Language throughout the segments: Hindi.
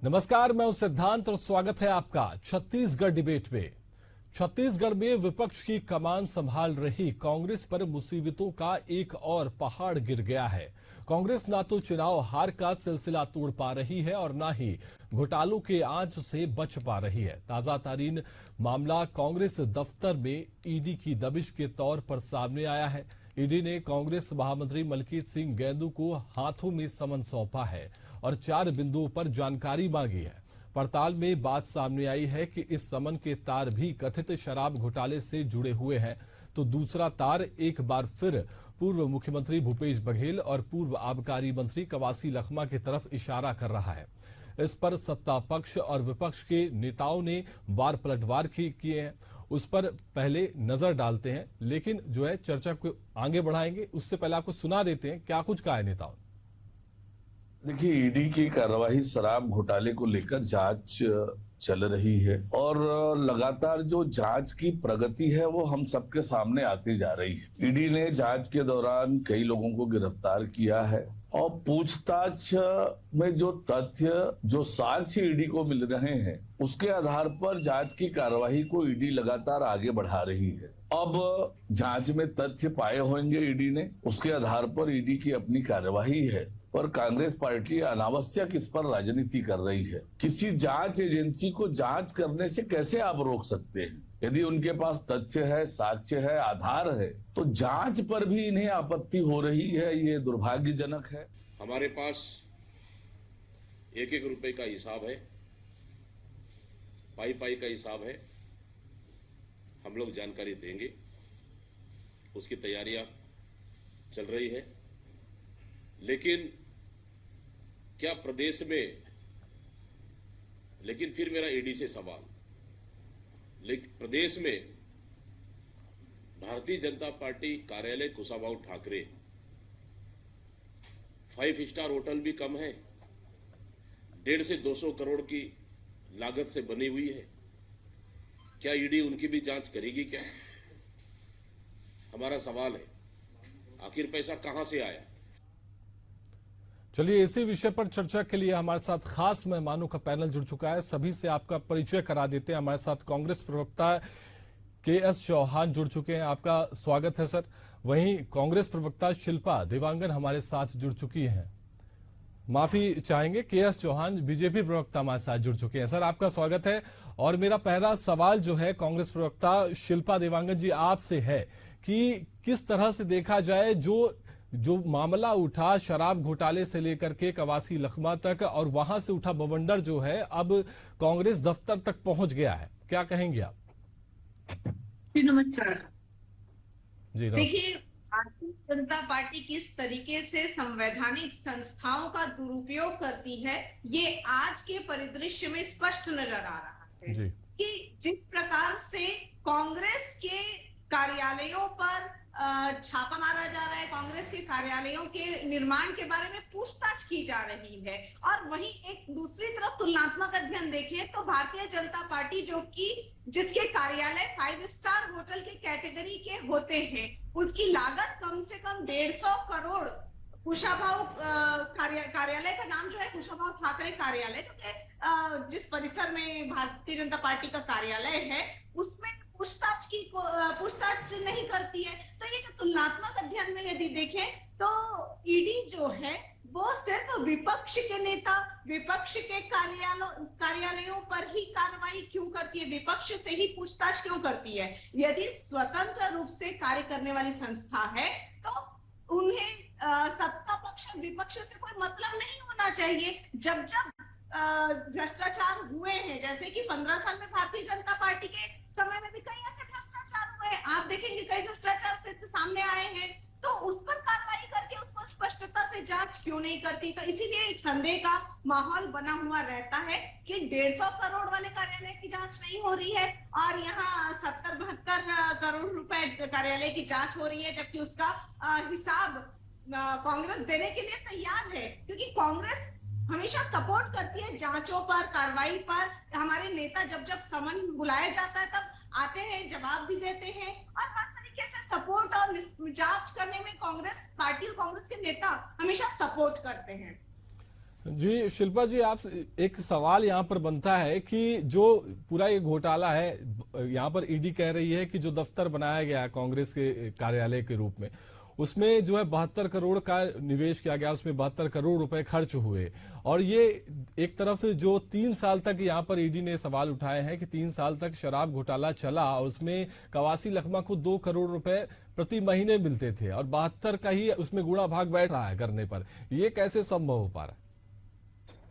नमस्कार, मैं हूं सिद्धांत और स्वागत है आपका छत्तीसगढ़ डिबेट में। छत्तीसगढ़ में विपक्ष की कमान संभाल रही कांग्रेस पर मुसीबतों का एक और पहाड़ गिर गया है। कांग्रेस ना तो चुनाव हार का सिलसिला तोड़ पा रही है और ना ही घोटालों के आंच से बच पा रही है। ताजा तरीन मामला कांग्रेस दफ्तर में ईडी की दबिश के तौर पर सामने आया है। ईडी ने कांग्रेस महामंत्री मलकीत सिंह गैंदू को हाथों में समन सौंपा है और 4 बिंदुओं पर जानकारी मांगी है। पड़ताल में बात सामने आई है कि इस समन के तार भी कथित शराब घोटाले से जुड़े हुए हैं, तो दूसरा तार एक बार फिर पूर्व मुख्यमंत्री भूपेश बघेल और पूर्व आबकारी मंत्री कवासी लखमा की तरफ इशारा कर रहा है। इस पर सत्ता पक्ष और विपक्ष के नेताओं ने वार पलटवार किए हैं। उस पर पहले नजर डालते हैं, लेकिन जो है चर्चा को आगे बढ़ाएंगे उससे पहले आपको सुना देते हैं क्या कुछ कहा है नेताओं। देखिए, ईडी की कार्यवाही शराब घोटाले को लेकर जांच चल रही है और लगातार जो जांच की प्रगति है वो हम सबके सामने आती जा रही है। ईडी ने जांच के दौरान कई लोगों को गिरफ्तार किया है और पूछताछ में जो तथ्य, जो साक्ष्य ईडी को मिल रहे हैं, उसके आधार पर जांच की कार्यवाही को ईडी लगातार आगे बढ़ा रही है। अब जांच में तथ्य पाए होंगे ईडी ने, उसके आधार पर ईडी की अपनी कार्यवाही है। पर कांग्रेस पार्टी अनावश्यक इस पर राजनीति कर रही है। किसी जांच एजेंसी को जांच करने से कैसे आप रोक सकते हैं? यदि उनके पास तथ्य है, साक्ष्य है, आधार है, तो जांच पर भी इन्हें आपत्ति हो रही है। ये दुर्भाग्यजनक है। हमारे पास एक एक रुपए का हिसाब है, पाई पाई का हिसाब है। हम लोग जानकारी देंगे, उसकी तैयारियां चल रही है। लेकिन क्या प्रदेश में, लेकिन फिर मेरा ईडी से सवाल, लेकिन प्रदेश में भारतीय जनता पार्टी कार्यालय कुशाभाऊ ठाकरे 5 स्टार होटल भी कम है, 150 से 200 करोड़ की लागत से बनी हुई है। क्या ईडी उनकी भी जांच करेगी क्या? हमारा सवाल है, आखिर पैसा कहां से आया? चलिए, इसी विषय पर चर्चा के लिए हमारे साथ खास मेहमानों का पैनल जुड़ चुका है। सभी से आपका परिचय करा देते हैं। हमारे साथ कांग्रेस प्रवक्ता के.एस. चौहान जुड़ चुके हैं, आपका स्वागत है सर। वहीं कांग्रेस प्रवक्ता शिल्पा देवांगन हमारे साथ जुड़ चुकी हैं। माफी चाहेंगे, के.एस. चौहान बीजेपी प्रवक्ता हमारे साथ जुड़ चुके हैं। सर, आपका स्वागत है। और मेरा पहला सवाल जो है कांग्रेस प्रवक्ता शिल्पा देवांगन जी आपसे है कि किस तरह से देखा जाए जो मामला उठा शराब घोटाले से लेकर के कवासी लखमा तक, और वहां से उठा बवंडर जो है अब कांग्रेस दफ्तर तक पहुंच गया है, क्या कहेंगे आप? नमस्कार जी, देखिए, भारतीय जनता पार्टी किस तरीके से संवैधानिक संस्थाओं का दुरुपयोग करती है, ये आज के परिदृश्य में स्पष्ट नजर आ रहा है जी। कि जिस प्रकार से कांग्रेस के कार्यालयों पर छापा मारा जा रहा है, कांग्रेस के कार्यालयों के निर्माण के बारे में पूछताछ की जा रही है, और वहीं एक दूसरी तरफ तुलनात्मक अध्ययन देखें तो भारतीय जनता पार्टी जो कि जिसके कार्यालय 5 स्टार होटल के कैटेगरी के होते हैं, उसकी लागत कम से कम 150 करोड़, कुशाभाऊ कार्यालय का नाम जो है कुशाभाऊ ठाकरे कार्यालय, जो कि जिस परिसर में भारतीय जनता पार्टी का कार्यालय है, उसमें पूछताछ नहीं करती है। तो ये तुलनात्मक अध्ययन में यदि देखें तो ईडी जो है वो सिर्फ विपक्ष के नेता, विपक्ष के कार्यालयों पर ही कार्रवाई क्यों करती है, विपक्ष से ही पूछताछ क्यों करती है? यदि स्वतंत्र रूप से कार्य करने वाली संस्था है तो उन्हें सत्ता पक्ष और विपक्ष से कोई मतलब नहीं होना चाहिए। जब भ्रष्टाचार हुए हैं, जैसे कि 15 साल में भारतीय जनता पार्टी के समय में भी कई ऐसे भ्रष्टाचार हुए हैं, आप देखेंगे कई भ्रष्टाचार से सामने आए हैं, तो उस पर कार्रवाई करके उसको स्पष्टता से जांच क्यों नहीं करती? तो इसीलिए एक संदेह का माहौल बना हुआ रहता है कि 150 करोड़ वाले कार्यालय की जांच नहीं हो रही है और यहाँ 70-72 करोड़ रुपए कार्यालय की जांच हो रही है, जबकि उसका हिसाब कांग्रेस देने के लिए तैयार है, क्योंकि कांग्रेस हमेशा सपोर्ट करती है जांचों पर, कार्रवाई पर। हमारे नेता जब समन बुलाया जाता है तब आते हैं, जवाब भी देते हैं और हर तरीके से सपोर्ट और जांच करने में कांग्रेस पार्टी और कांग्रेस के नेता हमेशा सपोर्ट करते हैं। जी शिल्पा जी, आप एक सवाल यहाँ पर बनता है कि जो पूरा ये घोटाला है, यहाँ पर ईडी कह रही है कि जो दफ्तर बनाया गया है कांग्रेस के कार्यालय के रूप में, उसमें जो है 72 करोड़ का निवेश किया गया, उसमें 72 करोड़ रुपए खर्च हुए। और ये एक तरफ जो 3 साल तक यहाँ पर ईडी ने सवाल उठाए हैं कि 3 साल तक शराब घोटाला चला और उसमें कवासी लखमा को 2 करोड़ रुपए प्रति महीने मिलते थे और 72 का ही उसमें गुणा भाग बैठ रहा है करने पर। ये कैसे संभव हो पा रहा है?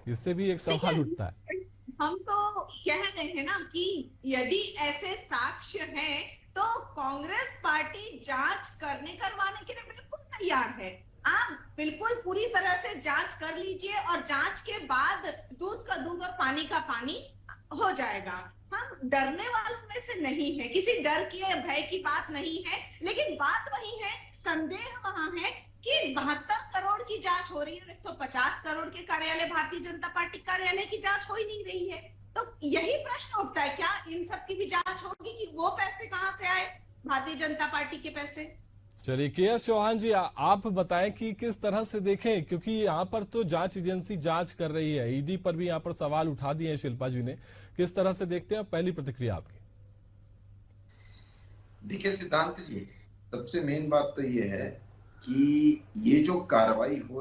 इससे भी एक सवाल उठता है। हम तो कह रहे हैं ना कि यदि ऐसे साक्ष्य हैं तो कांग्रेस पार्टी जांच करवाने के लिए बिल्कुल तैयार है। आप बिल्कुल पूरी तरह से जांच कर लीजिए और जांच के बाद दूध का दूध और पानी का पानी हो जाएगा। हम डरने वालों में से नहीं है, किसी डर की या भय की बात नहीं है, लेकिन बात वही है, संदेह वहां है कि 72 करोड़ की जांच हो रही है और 150 करोड़ के कार्यालय भारतीय जनता पार्टी कार्यालय की जांच हो ही नहीं रही है। तो यही प्रश्न उठता है, क्या इन सब की भी जांच होगी कि वो पैसे कहां से आए, भारतीय जनता पार्टी के पैसे? चलिए के.एस. चौहान जी, आप बताएं कि किस तरह से देखें, क्योंकि यहाँ पर तो जांच एजेंसी जांच कर रही है, ईडी पर भी यहाँ पर सवाल उठा दिए हैं शिल्पा जी ने। किस तरह से देखते हैं, पहली प्रतिक्रिया आपकी। देखिए सिद्धांत जी, सबसे मेन बात तो ये है कि ये जो कार्रवाई हो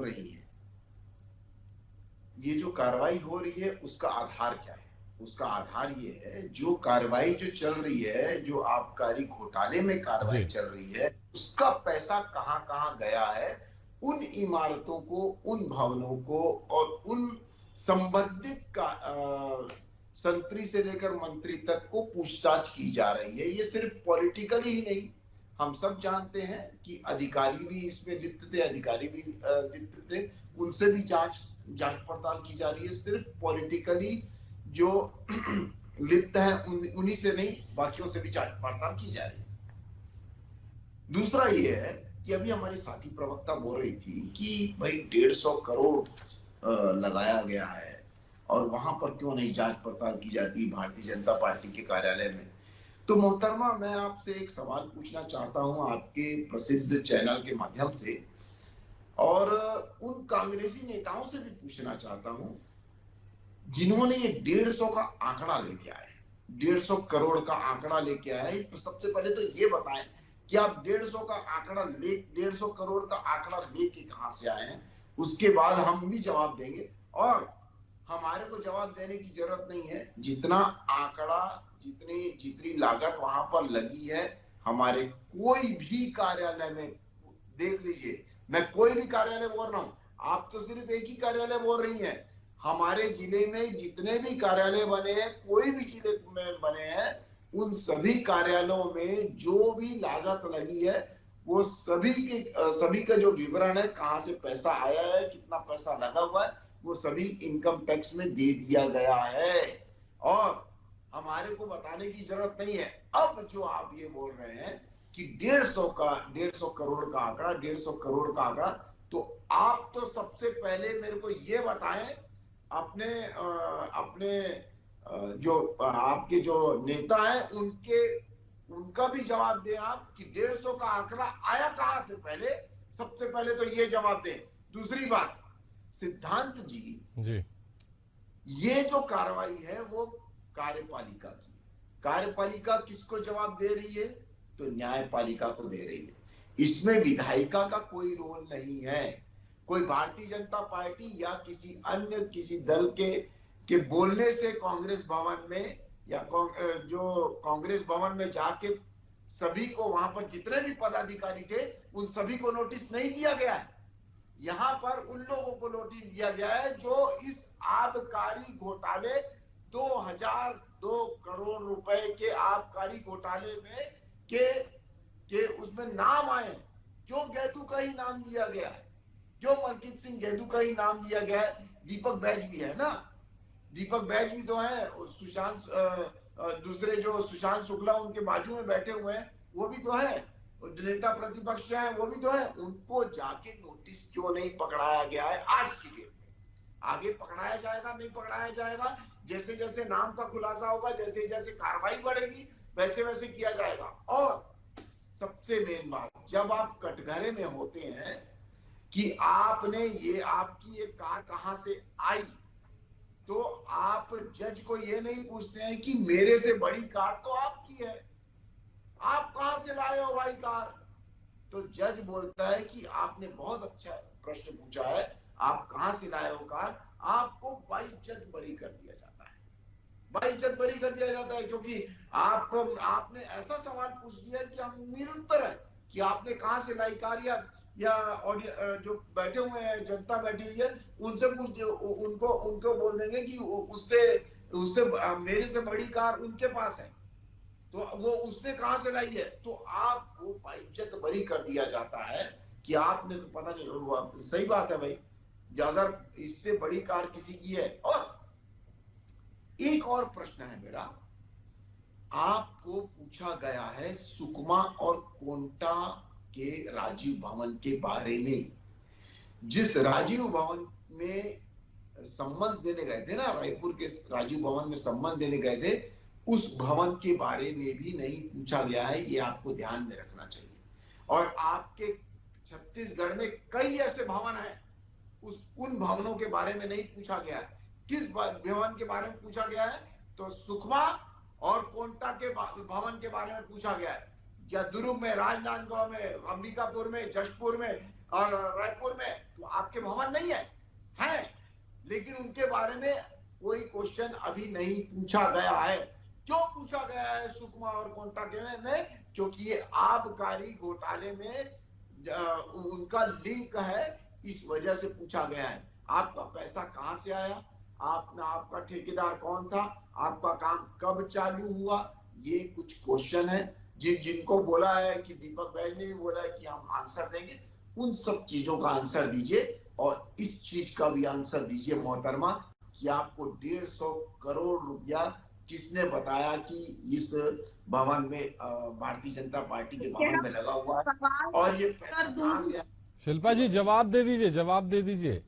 रही है उसका आधार क्या है? उसका आधार ये है, जो कार्रवाई जो चल रही है, जो आबकारी घोटाले में कार्रवाई चल रही है, उसका पैसा कहां कहां गया है, उन इमारतों को, उन भवनों को और उन संबंधित संतरी से लेकर मंत्री तक को पूछताछ की जा रही है। ये सिर्फ पॉलिटिकली ही नहीं, हम सब जानते हैं कि अधिकारी भी इसमें लिप्त थे, अधिकारी भी लिप्त थे, उनसे भी जांच पड़ताल की जा रही है। सिर्फ पॉलिटिकली जो लिप्त है उन्हीं से नहीं, बाकियों से भी जांच पड़ताल की जा रही है। दूसरा ये है कि अभी हमारी साथी प्रवक्ता बोल रही थी कि भाई 150 करोड़ लगाया गया है और वहां पर क्यों नहीं जांच पड़ताल की जाती भारतीय जनता पार्टी के कार्यालय में। तो मोहतरमा, मैं आपसे एक सवाल पूछना चाहता हूं आपके प्रसिद्ध चैनल के माध्यम से, और उन कांग्रेसी नेताओं से भी पूछना चाहता हूं जिन्होंने ये 150 का आंकड़ा लेके आए, 150 करोड़ का आंकड़ा लेके आए। सबसे पहले तो ये बताएं कि आप 150 करोड़ का आंकड़ा लेके कहां से आए हैं। उसके बाद हम भी जवाब देंगे, और हमारे को जवाब देने की जरूरत नहीं है। जितना आंकड़ा, जितनी लागत वहां पर लगी है, हमारे कोई भी कार्यालय में देख लीजिए, मैं कोई भी कार्यालय बोल रहा हूं, आप तो सिर्फ एक ही कार्यालय बोल रही हैं। हमारे जिले में जितने भी कार्यालय बने हैं, कोई भी जिले में बने हैं, उन सभी कार्यालयों में जो भी लागत लगी है, वो सभी का जो विवरण है, कहां से पैसा आया है, कितना पैसा लगा हुआ है, वो सभी इनकम टैक्स में दे दिया गया है और हमारे को बताने की जरूरत नहीं है। अब जो आप ये बोल रहे हैं कि 150 करोड़ का आंकड़ा, 150 करोड़ का आंकड़ा, तो आप तो सबसे पहले मेरे को ये बताएं, अपने जो आपके जो नेता हैं उनका भी जवाब दें आप कि 150 का आंकड़ा आया कहां से। पहले सबसे पहले तो ये जवाब दें। दूसरी बात, सिद्धांत जी, ये जो कार्रवाई है वो कार्यपालिका की, कार्यपालिका किसको जवाब दे रही है? तो न्यायपालिका को दे रही है। इसमें विधायिका का कोई रोल नहीं है। कोई भारतीय जनता पार्टी या किसी दल के बोलने से कांग्रेस भवन में या जो कांग्रेस भवन में जाके सभी को, वहां पर जितने भी पदाधिकारी थे, उन सभी को नोटिस नहीं दिया गया है। यहां पर उन लोगों को नोटिस दिया गया है जो इस आबकारी घोटाले 2002 करोड़ रुपए के आबकारी घोटाले में के उसमें नाम आए। क्यों गैदू का ही नाम दिया गया है? क्यों मलकीत सिंह गैदू का ही नाम दिया गया है? दीपक बैज भी है ना, दीपक बैज भी तो है, दूसरे जो सुशांत शुक्ला उनके बाजू में बैठे हुए हैं वो भी तो है, नेता प्रतिपक्ष है वो भी तो है। उनको जाके नोटिस क्यों नहीं पकड़ाया गया है आज की डेट में? आगे पकड़ाया जाएगा, नहीं पकड़ाया जाएगा, जैसे जैसे नाम का खुलासा होगा, जैसे जैसे कार्रवाई बढ़ेगी, वैसे वैसे किया जाएगा। और सबसे मेन बात, जब आप कटघरे में होते हैं कि आपने ये आपकी ये कार कहां से आई, तो आप जज को ये नहीं पूछते हैं कि मेरे से बड़ी कार तो आपकी है, आप कहां से लाए हो भाई कार। तो जज बोलता है कि आपने बहुत अच्छा प्रश्न पूछा है, आप कहां से लाए हो कार, आपको बाइज्जत बरी कर दिया जाता है, बाइज्जत बरी कर दिया जाता है, क्योंकि आपने ऐसा सवाल पूछ दिया कि हम निरुत्तर है कि आपने कहां से लाई कार, या जो बैठे हुए हैं जनता बैठी हुई है उनसे पूछ दियो, उनको बोल देंगे कि उससे मेरे से बड़ी कार उनके पास है, तो वो उसने कहां से लाई है, तो आपको बाइज्जत बरी कर दिया जाता है कि आपने तो पता नहीं। सही बात है भाई, अगर इससे बड़ी कार किसी की है। और एक और प्रश्न है मेरा, आपको पूछा गया है सुकमा और कोंटा के राजीव भवन के बारे में। जिस राजीव भवन में सम्मन देने गए थे ना, रायपुर के राजीव भवन में सम्मन देने गए थे, उस भवन के बारे में भी नहीं पूछा गया है, ये आपको ध्यान में रखना चाहिए। और आपके छत्तीसगढ़ में कई ऐसे भवन हैं, उन भवनों के बारे में नहीं पूछा गया है। किस भवन के बारे में पूछा गया है, तो सुकमा और कोंटा के भवन के बारे में पूछा गया है, या दुर्ग में, राजनांदगांव में, अंबिकापुर में, जशपुर में और रायपुर में तो आपके भवन नहीं है, लेकिन उनके बारे में कोई क्वेश्चन अभी नहीं पूछा गया है। क्यों पूछा गया है सुकमा और कोंटा के में, क्योंकि ये आबकारी घोटाले में उनका लिंक है, इस वजह से पूछा गया है। आपका पैसा कहां से आया, आपका ठेकेदार कौन था, आपका काम कब चालू हुआ, ये कुछ क्वेश्चन है जिनको बोला है कि दीपक बैज ने भी बोला है कि हम आंसर देंगे, उन सब चीजों का आंसर दीजिए। और इस चीज का भी आंसर दीजिए मोहतरमा कि आपको 150 करोड़ रुपया किसने बताया कि इस भवन में, भारतीय जनता पार्टी के भवन में लगा हुआ है, और ये कहां से। शिल्पा जी जवाब दे दीजिए, जवाब दे दीजिए।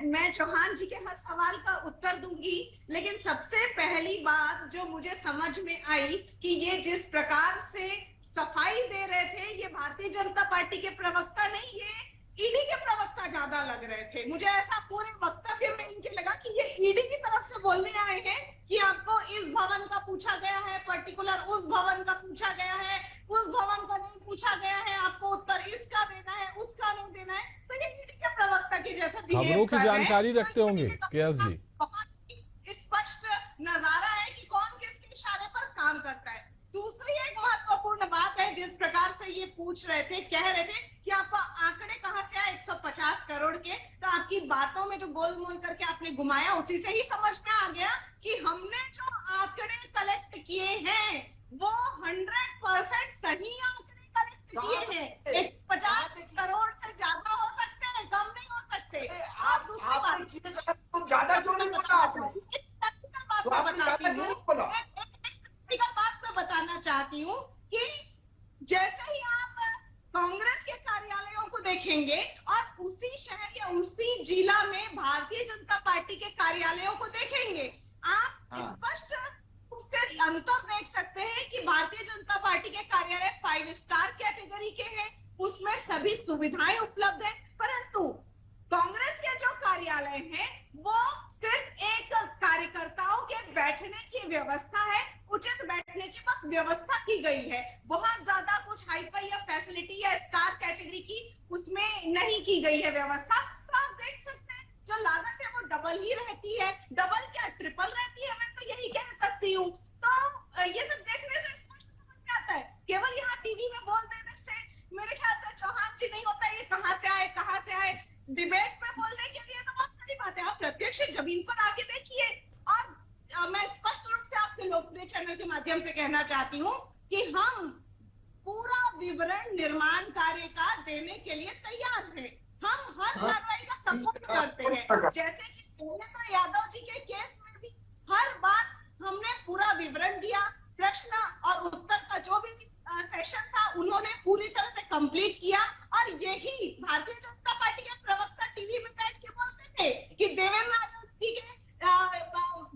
मैं चौहान जी के हर सवाल का उत्तर दूंगी, लेकिन सबसे पहली बात जो मुझे समझ में आई कि ये जिस प्रकार से सफाई दे रहे थे, ये भारतीय जनता पार्टी के प्रवक्ता नहीं, ये ईडी के प्रवक्ता ज्यादा लग रहे थे। मुझे ऐसा पूरे वक्तव्य में इनके लगा कि ये ईडी की तरफ से बोलने आए हैं कि आपको इस भवन का पूछा गया है, पर्टिकुलर उस भवन का पूछा गया है, उस भवन का नहीं पूछा गया है, आपको उत्तर इसका देना है, उसका नहीं देना है। तो ये ईडी के प्रवक्ता की जैसा खबरों की जानकारी रखते होंगे केएस जी। बहुत स्पष्ट नजारा है कि कौन किसके इशारे पर काम करता है। दूसरी एक महत्वपूर्ण बात है, जिस प्रकार से ये पूछ रहे थे, कह रहे थे कि आपका आंकड़े कहां से आए 150 करोड़ के, तो आपकी बातों में जो गोल मोल करके आपने घुमाया, उसी से ही समझ में आ गया कि हमने जो आंकड़े कलेक्ट किए हैं वो 100% सही आंकड़े कलेक्ट किए हैं। 150 करोड़ से ज्यादा हो सकते हैं, कम नहीं हो सकते। आप दूसरी बात, तो ज्यादा क्यों नहीं बोला आपने, तो आपने ज्यादा क्यों नहीं बोला। बात मैं बताना चाहती हूँ कि जैसे ही आप कांग्रेस के कार्यालयों को देखेंगे और उसी शहर या उसी जिला में भारतीय जनता पार्टी के कार्यालयों को देखेंगे, आप स्पष्ट रूप से अंतर देख सकते हैं कि भारतीय जनता पार्टी के कार्यालय 5 स्टार कैटेगरी के हैं, उसमें सभी सुविधाएं उपलब्ध है, परंतु कांग्रेस के जो कार्यालय है वो सिर्फ एक कार्यकर्ताओं के बैठने की व्यवस्था है, उचित बैठने की बस व्यवस्था की गई है। बहुत ज्यादा कुछ हाईफाई या फैसिलिटी या स्टार कैटेगरी की उसमें नहीं की गई है व्यवस्था। तो आप देख सकते हैं जो लागत है वो डबल ही रहती है, डबल क्या ट्रिपल रहती है, मैं तो यही कह सकती हूँ। तो ये सब देखने से स्पष्ट समझ में आता है, केवल यहाँ टीवी में बोल देने से मेरे ख्याल से चौहान जी नहीं होता, ये कहाँ से आए डिबेट में बोलने के लिए तो बहुत बड़ी बात है, आप प्रत्यक्ष जमीन पर आके देखिए। और मैं स्पष्ट रूप से आपके लोकप्रिय चैनल के माध्यम से कहना चाहती हूँ कि हम पूरा विवरण निर्माण कार्य का देने के लिए तैयार हैं। हम हर कार्रवाई का सपोर्ट करते हैं, जैसे कि देवेंद्र यादव जी के केस में भी हर बात हमने पूरा विवरण दिया, प्रश्न और उत्तर का जो भी सेशन था उन्होंने पूरी तरह से कंप्लीट किया। और यही भारतीय जनता पार्टी के प्रवक्ता टीवी में बैठ के बोलते थे कि देवेंद्र यादव जी के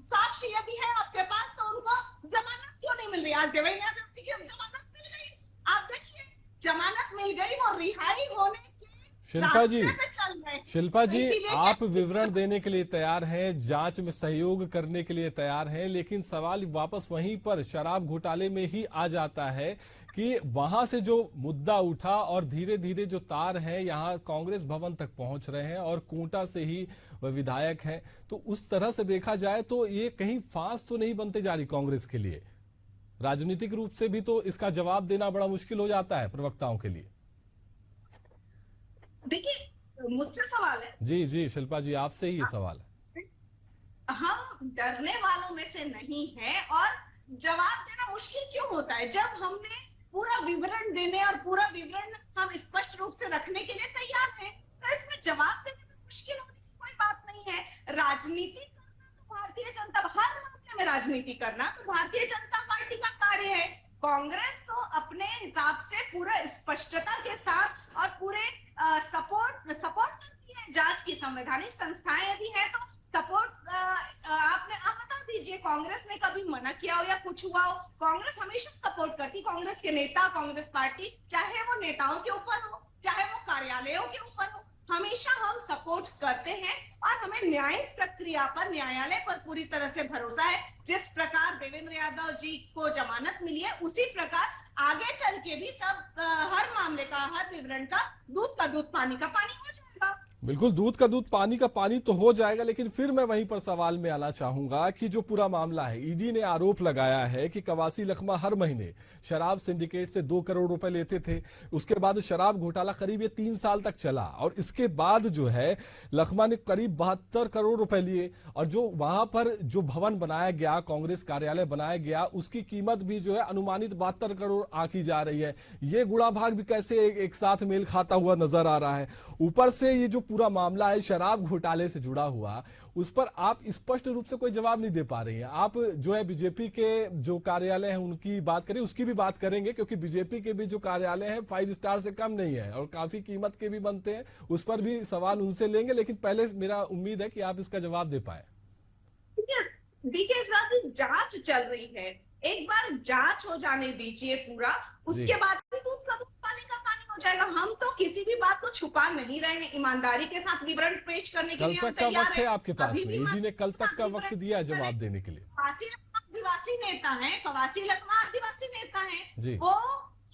साक्ष्य यदि है आपके पास तो उनको जमानत क्यों नहीं मिल रही। आज देवेंद्र यादव जी की जमानत मिल गई, आप देखिए जमानत मिल गई, वो रिहाई होने के शिल्पा जी, रास्ते पे चल रहे हैं। शिल्पा जी, इसीलिए आप विवरण देने के लिए तैयार हैं, जांच में सहयोग करने के लिए तैयार हैं, लेकिन सवाल वापस वहीं पर शराब घोटाले में ही आ जाता है कि वहां से जो मुद्दा उठा और धीरे धीरे जो तार है यहाँ कांग्रेस भवन तक पहुंच रहे हैं और कोटा से ही वह विधायक हैं, तो उस तरह से देखा जाए तो ये कहीं फांस तो नहीं बनते जा रही कांग्रेस के लिए? राजनीतिक रूप से भी तो इसका जवाब देना बड़ा मुश्किल हो जाता है प्रवक्ताओं के लिए। देखिए, मुझसे सवाल है। जी जी शिल्पा जी, आपसे ही ये सवाल है। हम डरने वालों में से नहीं है, और जवाब देना मुश्किल क्यों होता है जब हमने पूरा विवरण देने और पूरा विवरण हम स्पष्ट रूप से रखने के लिए तैयार हैं, तो इसमें जवाब देने में मुश्किल होने की कोई बात नहीं है। राजनीति करना तो भारतीय जनता, हर मामले में राजनीति करना तो भारतीय जनता पार्टी का कार्य है। कांग्रेस तो अपने हिसाब से पूरा स्पष्टता के साथ और पूरे सपोर्ट करती है जांच की। संवैधानिक संस्थाएं यदि है तो सपोर्ट, आप बता दीजिए कांग्रेस ने कभी मना किया हो या कुछ हुआ हो? कांग्रेस हमेशा सपोर्ट करती। कांग्रेस के नेता, कांग्रेस पार्टी, चाहे वो नेताओं के ऊपर हो चाहे वो कार्यालयों के ऊपर हो, हमेशा हम सपोर्ट करते हैं और हमें न्यायिक प्रक्रिया पर, न्यायालय पर पूरी तरह से भरोसा है। जिस प्रकार देवेंद्र यादव जी को जमानत मिली है, उसी प्रकार आगे चल के भी सब हर मामले का, हर विवरण का दूध का दूध पानी का पानी हो जाएगा। बिल्कुल, दूध का दूध पानी का पानी तो हो जाएगा, लेकिन फिर मैं वहीं पर सवाल में आना चाहूंगा कि जो पूरा मामला है, ईडी ने आरोप लगाया है कि कवासी लखमा हर महीने शराब सिंडिकेट से 2 करोड़ रुपए लेते थे। उसके बाद शराब घोटाला करीब ये 3 साल तक चला और इसके बाद जो है लखमा ने करीब 72 करोड़ रुपए लिए और जो वहां पर जो भवन बनाया गया, कांग्रेस कार्यालय बनाया गया, उसकी कीमत भी जो है अनुमानित 72 करोड़ आकी जा रही है। ये गुणा भाग भी कैसे एक साथ मेल खाता हुआ नजर आ रहा है। ऊपर से ये जो पूरा मामला है शराब घोटाले से जुड़ा हुआ, उस पर आप स्पष्ट रूप से कोई जवाब नहीं दे पा रही हैं। आप जो है बीजेपी के जो कार्यालय हैं उनकी बात करें, उसकी भी बात करेंगे, क्योंकि बीजेपी के भी जो कार्यालय हैं 5 स्टार से कम नहीं है और काफी कीमत के भी बनते हैं, उस पर भी सवाल उनसे लेंगे। लेकिन पहले मेरा उम्मीद है कि आप इसका जवाब दे पाए। देखिए, इस बात की जांच चल रही है, एक बार जांच हो जाने दीजिए पूरा, उसके बाद ही दूध का दूध पानी का पानी हो जाएगा। हम तो किसी भी बात को छुपा नहीं रहे हैं, ईमानदारी के साथ विवरण पेश करने के लिए हम तैयार हैं। कल तक का वक्त है आपके पास में, ईडी ने कल तक का वक्त दिया जवाब देने के लिए। आदिवासी नेता है, कवासी लखमा आदिवासी नेता है, जी। वो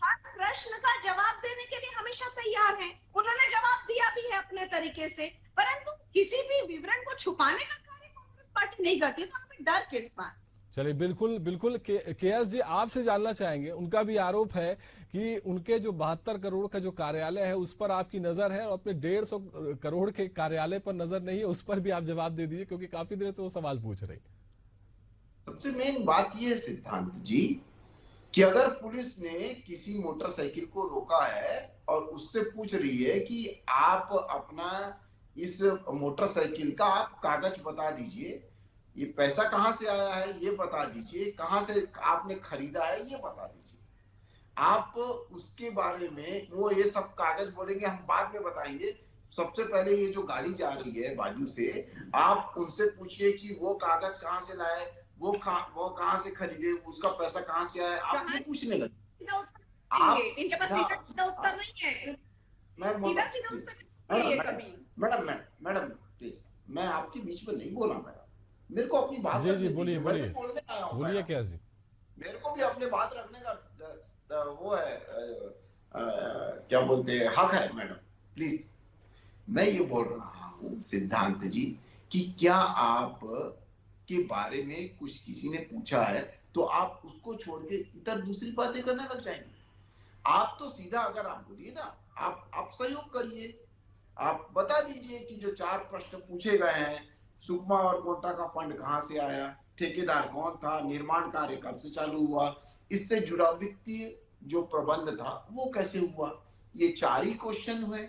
हर प्रश्न का जवाब देने के लिए हमेशा तैयार है। उन्होंने जवाब दिया भी है अपने तरीके से, परंतु किसी भी विवरण को छुपाने का कार्य कांग्रेस पार्टी नहीं करती, तो हमें डर किस बात? चलिए, बिल्कुल बिल्कुल। केएस जी, आपसे जानना चाहेंगे, उनका भी आरोप है कि उनके जो 72 करोड़ का जो कार्यालय है उस पर आपकी नजर है और अपने 150 करोड़ के कार्यालय पर नजर नहीं है। उस पर भी आप जवाब दे दीजिए, क्योंकि काफी देर से वो सवाल पूछ रहे। सबसे मेन बात यह है सिद्धांत जी कि अगर पुलिस ने किसी मोटरसाइकिल को रोका है और उससे पूछ रही है कि आप अपना इस मोटरसाइकिल का आप कागज बता दीजिए, ये पैसा कहां से आया है ये बता दीजिए, कहां से आपने खरीदा है ये बता दीजिए, आप उसके बारे में वो ये सब कागज बोलेंगे, हम बाद में बताएंगे। सबसे पहले ये जो गाड़ी जा रही है बाजू से, आप उनसे पूछिए कि वो कागज कहां से लाए, वो कहां से खरीदे, उसका पैसा कहां से आया, आप ये पूछने लगे। आप इनके पास सीधा उत्तर नहीं है। मैडम प्लीज, मैं आपके बीच में नहीं बोला मैडम, मेरे को अपनी बात जी बोलिए बोलिए बोलने आया हूं। बोलिए क्या जी, मेरे को भी अपने बात रखने का वो है, क्या बोलते हैं, हक है मैडम। प्लीज, मैं ये बोल रहा हूँ सिद्धांत जी कि क्या आप के बारे में कुछ किसी ने पूछा है तो आप उसको छोड़ के इधर दूसरी बातें करने लग जाएंगे। आप तो सीधा, अगर आप बोलिए ना, आप सहयोग करिए, आप बता दीजिए कि जो 4 प्रश्न पूछे गए हैं, सुकमा और कोटा का फंड कहां से आया, ठेकेदार कौन था, निर्माण कार्य कब से चालू हुआ, इससे जुड़ा वित्तीय जो प्रबंध था वो कैसे हुआ, ये 4 ही क्वेश्चन हुए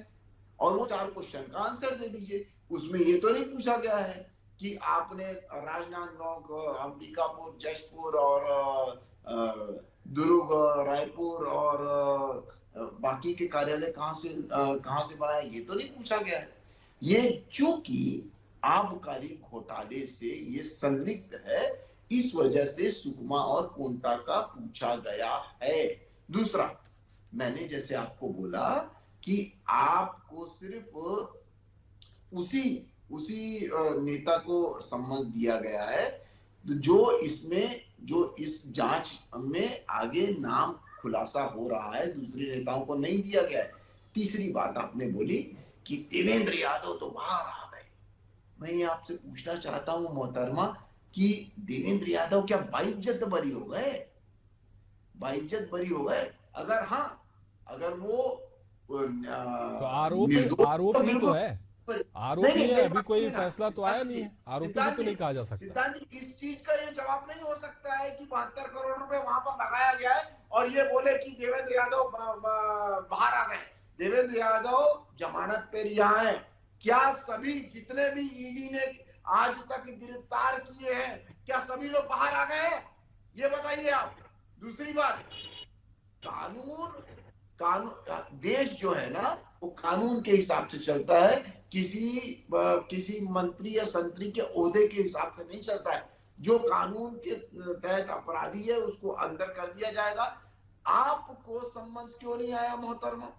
और वो 4 क्वेश्चन का आंसर दे दीजिए। उसमें ये तो नहीं पूछा गया है कि आपने राजनांदगांव, अंबिकापुर, जशपुर और दुर्ग, रायपुर और बाकी के कार्यालय कहां से बनाए, ये तो नहीं पूछा गया है। ये चूंकि आबकारी घोटाले से ये संलिग्ध है, इस वजह से सुकमा और कोंटा का पूछा गया है। दूसरा, मैंने जैसे आपको बोला कि आपको सिर्फ उसी उसी नेता को सम्मन दिया गया है जो इस जांच में आगे नाम खुलासा हो रहा है, दूसरे नेताओं को नहीं दिया गया है। तीसरी बात आपने बोली कि देवेंद्र यादव तो बाहर आ गए। मैं आपसे पूछना चाहता हूं मोहतरमा कि देवेंद्र यादव क्या बाइज्जत बरी हो गए? बाइज्जत बरी हो गए? अगर वो तो आरोप ही तो है, आरोप ही है, अभी कोई फैसला तो आया नहीं है, आरोपी भी तो नहीं कहा जा सकता। सिद्धांत जी, इस चीज का ये जवाब नहीं हो सकता है कि 72 करोड़ रुपए वहां पर लगाया गया है और ये बोले कि देवेंद्र यादव बाहर आ गए। देवेंद्र यादव जमानत पे रिहा है। क्या सभी जितने भी ईडी ने आज तक गिरफ्तार किए हैं, क्या सभी लोग बाहर आ गए हैं? ये बताइए आप। दूसरी बात, कानून देश जो है ना वो कानून के हिसाब से चलता है, किसी मंत्री या संतरी के ओहदे के हिसाब से नहीं चलता है। जो कानून के तहत अपराधी है उसको अंदर कर दिया जाएगा। आपको सम्मन्स क्यों नहीं आया मोहतरमा?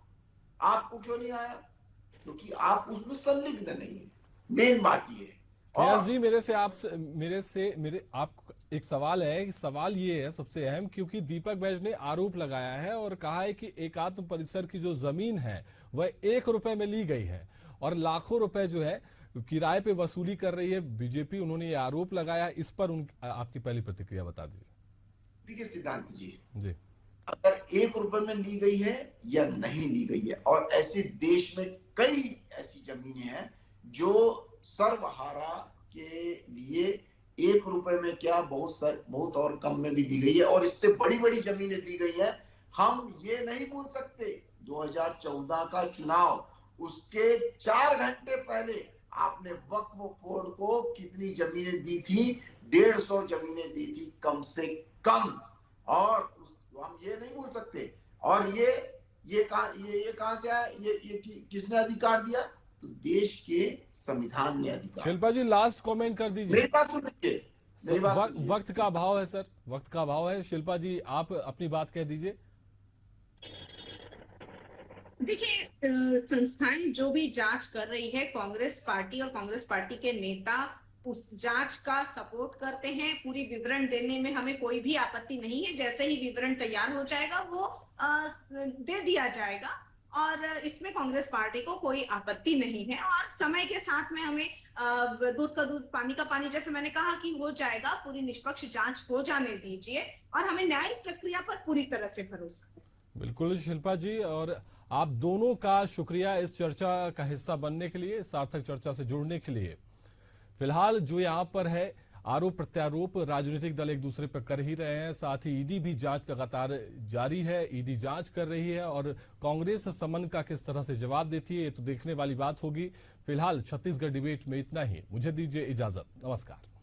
आपको क्यों नहीं आया? क्योंकि आप उसमें संलिग्न नहीं है। मेन बात ये है। फैयाज जी, मेरे आप एक सवाल है कि सवाल ये है सबसे अहम, क्योंकि दीपक बैज ने आरोप लगाया है और कहा है कि एकात्म परिसर की जो जमीन है वह 1 रुपए में ली गई है और लाखों रुपए जो है किराए पे वसूली कर रही है बीजेपी। उन्होंने ये आरोप लगाया, इस पर आपकी पहली प्रतिक्रिया बता दीजिए। देखिए सिद्धांत जी, अगर 1 रुपए में ली गई है या नहीं ली गई है, और ऐसे देश में कई ऐसी जमीनें हैं जो सर्वहारा के लिए 1 रुपए में क्या बहुत और कम में भी दी गई है और इससे बड़ी बड़ी जमीनें दी गई है। हम ये नहीं भूल सकते 2014 का चुनाव, उसके 4 घंटे पहले आपने वक्फ बोर्ड को कितनी जमीनें दी थी? 150 जमीनें दी थी कम से कम। और हम ये नहीं भूल सकते। और ये कहां से आया? ये किसने अधिकार दिया? तो देश के संविधान ने अधिकार। शिल्पा जी, लास्ट कमेंट कर दीजिए। मेरी बात सुनिए। वक्त का अभाव है सर, वक्त का अभाव है। शिल्पा जी, आप अपनी बात कह दीजिए। देखिए, संस्थाएं जो भी जांच कर रही है, कांग्रेस पार्टी और कांग्रेस पार्टी के नेता उस जांच का सपोर्ट करते हैं। पूरी विवरण देने में हमें कोई भी आपत्ति नहीं है। जैसे ही विवरण तैयार हो जाएगा वो दे दिया जाएगा और इसमें कांग्रेस पार्टी को कोई आपत्ति नहीं है। और समय के साथ में हमें दूध का दूध पानी का पानी, जैसे मैंने कहा, कि हो जाएगा। पूरी निष्पक्ष जांच हो जाने दीजिए और हमें न्यायिक प्रक्रिया पर पूरी तरह से भरोसा है। बिल्कुल शिल्पा जी, और आप दोनों का शुक्रिया इस चर्चा का हिस्सा बनने के लिए, सार्थक चर्चा से जुड़ने के लिए। फिलहाल जो यहाँ पर है आरोप प्रत्यारोप राजनीतिक दल एक दूसरे पर कर ही रहे हैं, साथ ही ईडी भी जांच लगातार जारी है। ईडी जांच कर रही है और कांग्रेस समन का किस तरह से जवाब देती है ये तो देखने वाली बात होगी। फिलहाल छत्तीसगढ़ डिबेट में इतना ही। मुझे दीजिए इजाजत। नमस्कार।